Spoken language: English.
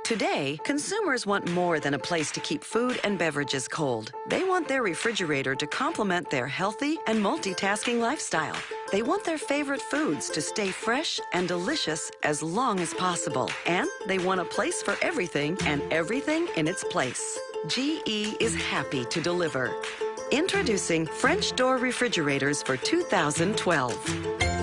Today, consumers want more than a place to keep food and beverages cold. They want their refrigerator to complement their healthy and multitasking lifestyle. They want their favorite foods to stay fresh and delicious as long as possible. And they want a place for everything and everything in its place. GE is happy to deliver. Introducing French door refrigerators for 2012.